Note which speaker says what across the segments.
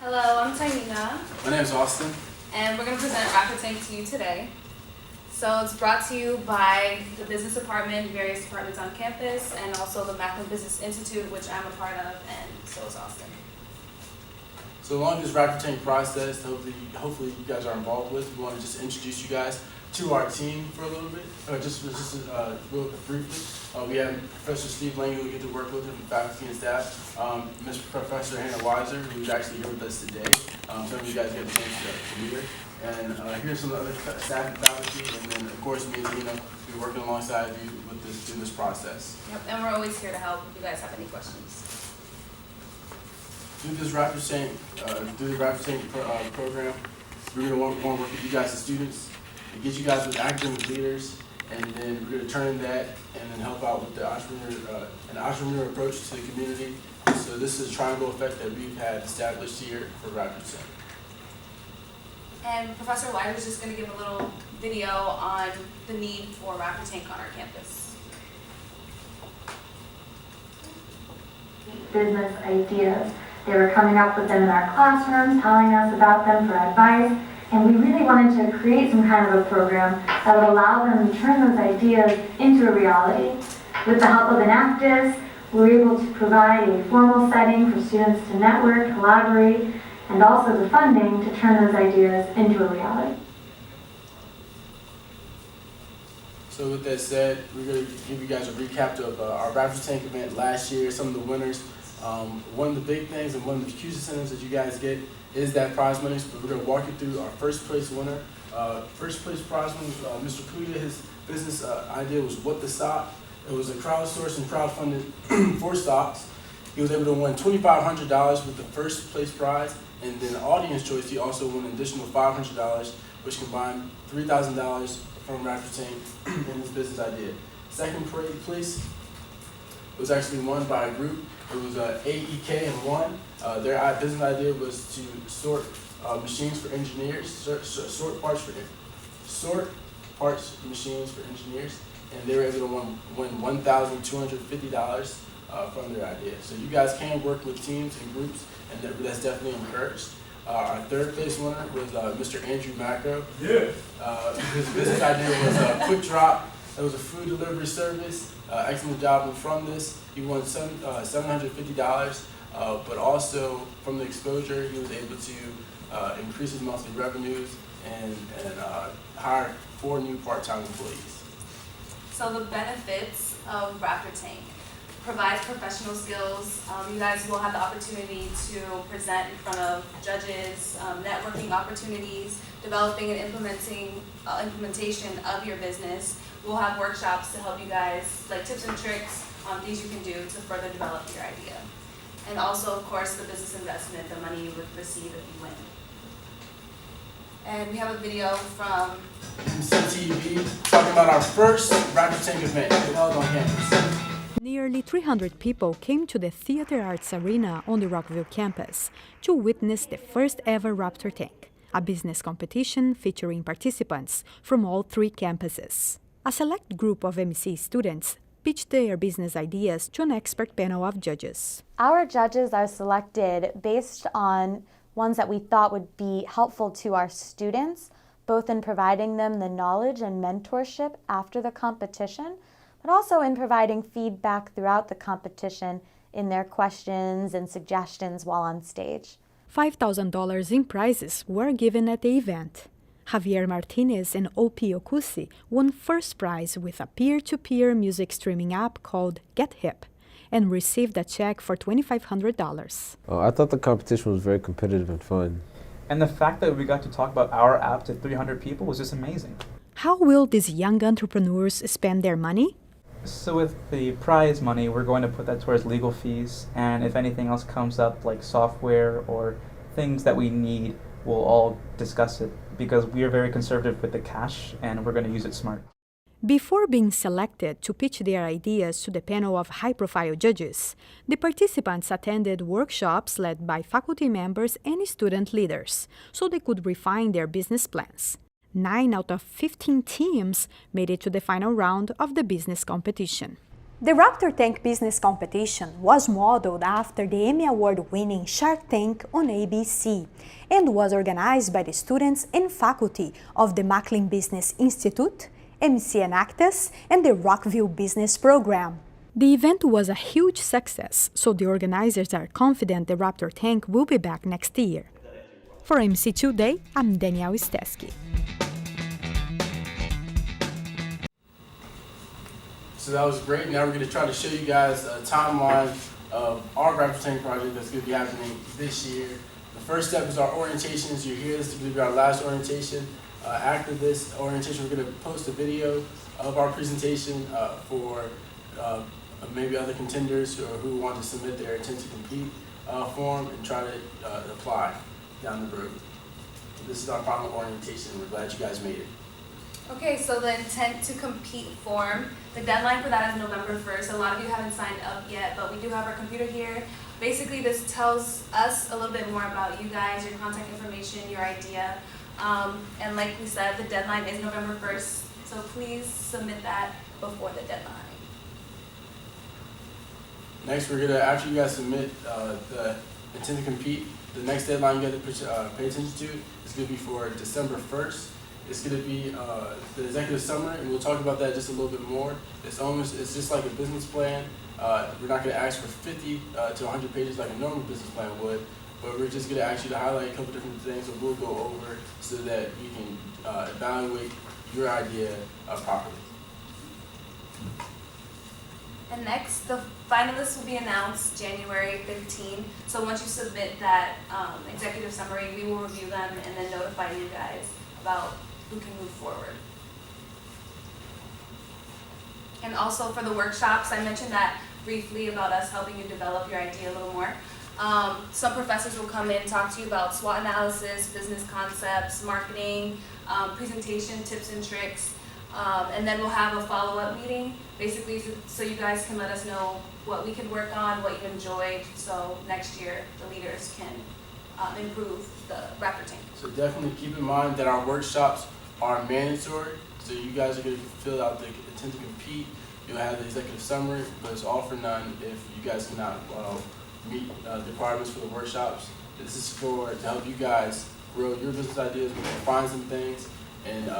Speaker 1: Hello, I'm Tainina.
Speaker 2: My name is Austin.
Speaker 1: And we're going to present Raptor Tank to you today. So it's brought to you by the business department, various departments on campus, and also the Math and Business Institute, which I'm a part of, and so is Austin.
Speaker 2: So along this Raptor Tank process, hopefully you guys are involved with, we want to just introduce you guys to our team for a little bit, real briefly. We have Professor Steve Lang, who we get to work with, and faculty and staff. Mr. Professor Hannah Weiser, who's actually here with us today. Some of you guys get a chance to meet her. And here's some other staff and faculty, and then of course me and Tina will be working alongside you with through this process.
Speaker 1: Yep, and we're always here to help if you guys have any questions.
Speaker 2: Through this Raptor Tank, program, we're going to want to work with you guys as students and get you guys with academic leaders, and then we're going to turn that and then help out with the entrepreneur approach to the community. So this is a triangle effect that we've had established here for Raptor Tank.
Speaker 1: And Professor Weiser is just going to give a little video on the need for Raptor Tank on our campus.
Speaker 3: Business ideas. They were coming up with them in our classrooms, telling us about them for advice, and we really wanted to create some kind of a program that would allow them to turn those ideas into a reality. With the help of Enactus, we were able to provide a formal setting for students to network, collaborate, and also the funding to turn those ideas into a reality.
Speaker 2: So with that said, we're going to give you guys a recap of our Raptor Tank event last year, some of the winners. One of the big things and one of the huge incentives that you guys get is that prize money. So we're going to walk you through our first place winner. First place prize winner, Mr. Kuya, his business idea was What the Stock. It was a crowdsourced and crowdfunded 4 stocks. He was able to win $2,500 with the first place prize, and then audience choice, he also won an additional $500, which combined $3,000 from Raptor Tank in his business idea. Second place was actually won by a group. It was AEK and One. Their business idea was to sort machines for engineers, sort parts machines for engineers, and they were able to win $1,250 from their idea. So you guys can work with teams and groups, and that's definitely encouraged. Our third place winner was Mr. Andrew Macro. Yeah. His business idea was Quick Drop. It was a food delivery service. Excellent job, and from this, he won $750, but also from the exposure, he was able to increase his monthly revenues and hire 4 new part-time employees.
Speaker 1: So the benefits of Raptor Tank provides professional skills. You guys will have the opportunity to present in front of judges, networking opportunities, developing and implementation of your business. We'll have workshops to help you guys, like tips and tricks on things you can do to further develop your idea. And also, of course, the business investment, the money you would receive if you win. And we have a video from
Speaker 2: CTV talking about our first Raptor Tank event held on campus.
Speaker 4: Nearly 300 people came to the Theater Arts Arena on the Rockville campus to witness the first ever Raptor Tank, a business competition featuring participants from all 3 campuses. A select group of MEC students pitched their business ideas to an expert panel of judges.
Speaker 5: Our judges are selected based on ones that we thought would be helpful to our students, both in providing them the knowledge and mentorship after the competition, but also in providing feedback throughout the competition in their questions and suggestions while on stage.
Speaker 4: $5,000 in prizes were given at the event. Javier Martinez and O.P. Okusi won first prize with a peer-to-peer music streaming app called Get Hip and received a check for $2,500.
Speaker 6: I thought the competition was very competitive and fun.
Speaker 7: And the fact that we got to talk about our app to 300 people was just amazing.
Speaker 4: How will these young entrepreneurs spend their money?
Speaker 7: So with the prize money, we're going to put that towards legal fees, and if anything else comes up, like software or things that we need, we'll all discuss it, because we are very conservative with the cash, and we're going to use it smart.
Speaker 4: Before being selected to pitch their ideas to the panel of high-profile judges, the participants attended workshops led by faculty members and student leaders, so they could refine their business plans. 9 out of 15 teams made it to the final round of the business competition. The Raptor Tank business competition was modeled after the Emmy Award-winning Shark Tank on ABC and was organized by the students and faculty of the Macklin Business Institute, MCN Actus, and the Rockville Business Program. The event was a huge success, so the organizers are confident the Raptor Tank will be back next year. For MC Today, I'm Danielle Steski.
Speaker 2: So that was great. Now we're going to try to show you guys a timeline of our Raptor Tank project that's going to be happening this year. The first step is our orientations. You're here. This is going to be our last orientation. After this orientation, we're going to post a video of our presentation for maybe other contenders or who want to submit their intent to compete form and try to apply down the road. This is our final orientation. We're glad you guys made it.
Speaker 1: Okay, so the intent to compete form, the deadline for that is November 1st. A lot of you haven't signed up yet, but we do have our computer here. Basically, this tells us a little bit more about you guys, your contact information, your idea. And like we said, the deadline is November 1st, so please submit that before the deadline.
Speaker 2: Next, we're gonna, after you guys submit the intent to compete, the next deadline you got to pay attention to is gonna be for December 1st. It's gonna be the executive summary, and we'll talk about that just a little bit more. It's just like a business plan. We're not gonna ask for 50 to 100 pages like a normal business plan would, but we're just gonna ask you to highlight a couple different things that we'll go over so that we can evaluate your idea properly.
Speaker 1: And next, the finalists will be announced January 15. So once you submit that executive summary, we will review them and then notify you guys about who can move forward. And also for the workshops, I mentioned that briefly about us helping you develop your idea a little more. Some professors will come in and talk to you about SWOT analysis, business concepts, marketing, presentation tips and tricks. And then we'll have a follow-up meeting, basically so you guys can let us know what we can work on, what you enjoyed, so next year the leaders can improve the Raptor Tank.
Speaker 2: So definitely keep in mind that our workshops are mandatory, so you guys are going to fill out the intent to compete. You'll have the executive summary, but it's all for none if you guys cannot meet the requirements for the workshops. This is to help you guys grow your business ideas, refine some things, and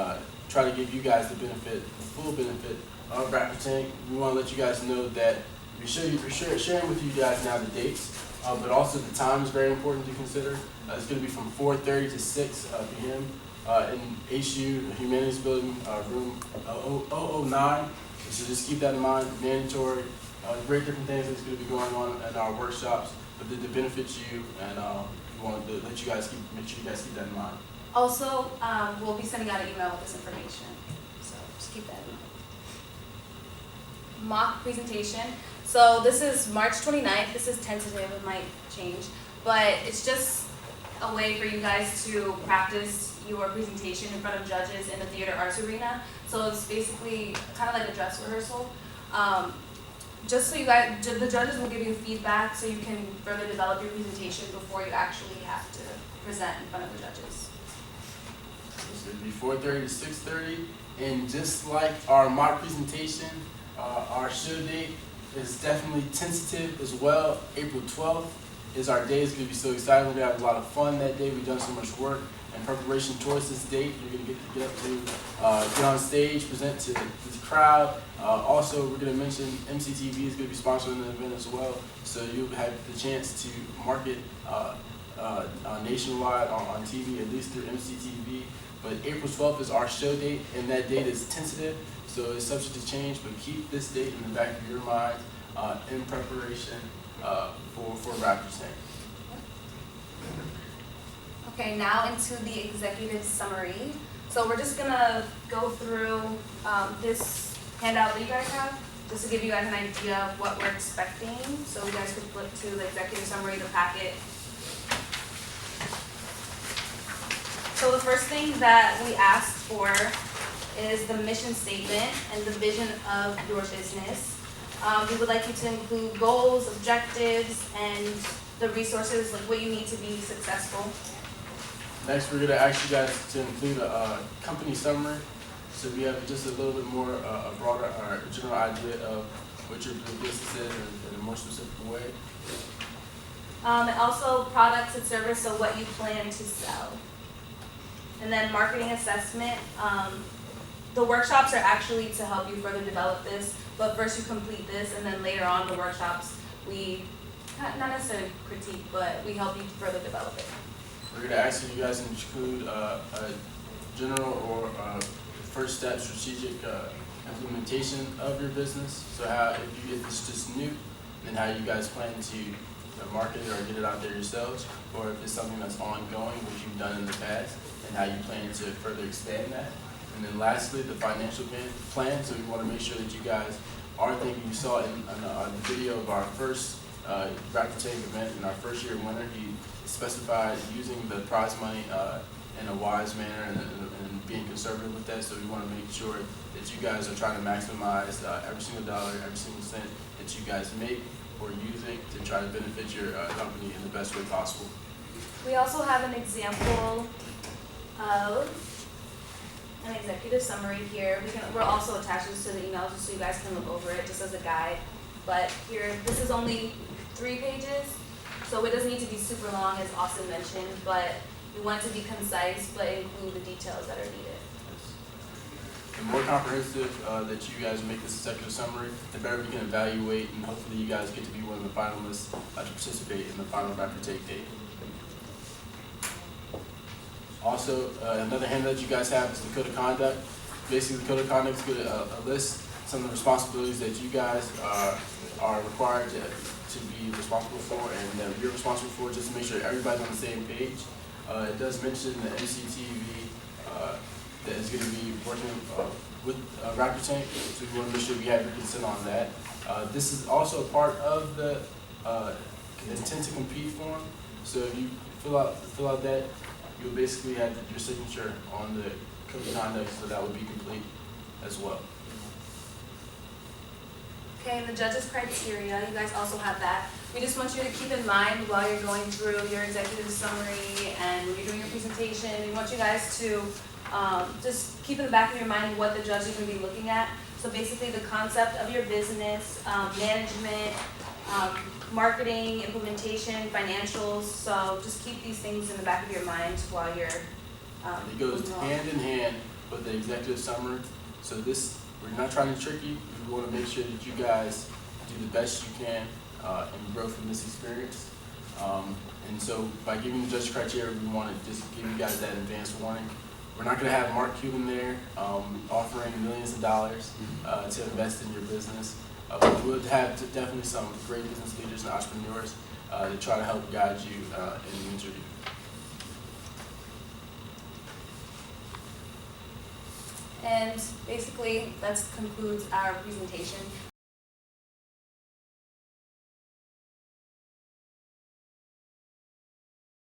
Speaker 2: try to give you guys the full benefit of Raptor Tank. We want to let you guys know that we're sharing with you guys now the dates, but also the time is very important to consider. It's going to be from 4:30 to 6 p.m. In HU Humanities Building, room 009. So just keep that in mind. Mandatory. Great different things that's going to be going on in our workshops, but that benefits you, and we want to let you guys make sure you guys keep that in mind.
Speaker 1: Also, we'll be sending out an email with this information, so just keep that in mind. Mock presentation. So this is March 29th. This is tentative, it might change, but it's just a way for you guys to practice your presentation in front of judges in the theater arts arena. So it's basically kind of like a dress rehearsal. Just so you guys, the judges will give you feedback so you can further develop your presentation before you actually have to present in front of the judges.
Speaker 2: So it'll be 4:30 to 6:30, and just like our mock presentation, our show date is definitely tentative as well. April 12th is our day. It's going to be so exciting. We're going to have a lot of fun that day. We've done so much work in preparation towards this date. You're going to get on stage, present to this crowd. Also, we're going to mention MCTV is going to be sponsoring the event as well, so you'll have the chance to market nationwide on TV, at least through MCTV. But April 12th is our show date, and that date is tentative, so it's subject to change, but keep this date in the back of your mind in preparation for Raptor Tank.
Speaker 1: Okay, now into the executive summary. So we're just gonna go through this handout that you guys have, just to give you guys an idea of what we're expecting. So you guys could flip to the executive summary, the packet. So the first thing that we asked for is the mission statement and the vision of your business. We would like you to include goals, objectives, and the resources, like what you need to be successful.
Speaker 2: Next, we're going to ask you guys to include a company summary, so we have just a little bit more, a broader, general idea of what your business is in a more specific way?
Speaker 1: And also products and service, so what you plan to sell. And then marketing assessment. The workshops are actually to help you further develop this, but first you complete this, and then later on the workshops, we, not necessarily critique, but we help you further develop it.
Speaker 2: We're going to ask you guys to include a general or first step strategic implementation of your business. So how, if it's just new, then how you guys plan to market it or get it out there yourselves, or if it's something that's ongoing, which you've done in the past, and how you plan to further expand that. And then lastly, the financial plan. So we want to make sure that you guys are thinking. You saw in the video of our first Raptor Tank event in our first year winner, he specified using the prize money in a wise manner and being conservative with that. So we want to make sure that you guys are trying to maximize every single dollar, every single cent that you guys make or using to try to benefit your company in the best way possible.
Speaker 1: We also have an example of an executive summary here. We'll also attach this to the email just so you guys can look over it just as a guide. But here, this is only 3 pages, so it doesn't need to be super long, as Austin mentioned, but we want it to be concise but include the details that are needed.
Speaker 2: The more comprehensive that you guys make this executive summary, the better we can evaluate, and hopefully you guys get to be one of the finalists to participate in the final Raptor Take Day. Also, another handout that you guys have is the Code of Conduct. Basically, the Code of Conduct is going to list some of the responsibilities that you guys are required to be responsible for, and that you're responsible for, just to make sure everybody's on the same page. It does mention the NCTV that is going to be working with Raptor Tank, so we want to make sure we have your consent on that. This is also a part of the intent to compete form, so if you fill out that, you'll basically have your signature on the Code of Conduct, so that would be complete as well.
Speaker 1: Okay, and the judges' criteria, you guys also have that. We just want you to keep in mind while you're going through your executive summary and when you're doing your presentation, we want you guys to just keep in the back of your mind what the judge is going to be looking at. So basically the concept of your business, management, marketing, implementation, financials. So just keep these things in the back of your mind while you're
Speaker 2: it goes hand in hand with the executive summary. So this, we're not trying to trick you. We want to make sure that you guys do the best you can and grow from this experience. And so by giving the judge criteria, we want to just give you guys that advance warning. We're not going to have Mark Cuban there offering millions of dollars to invest in your business. But we'll have definitely some great business leaders and entrepreneurs to try to help guide you in the interview.
Speaker 1: And basically, that concludes our presentation.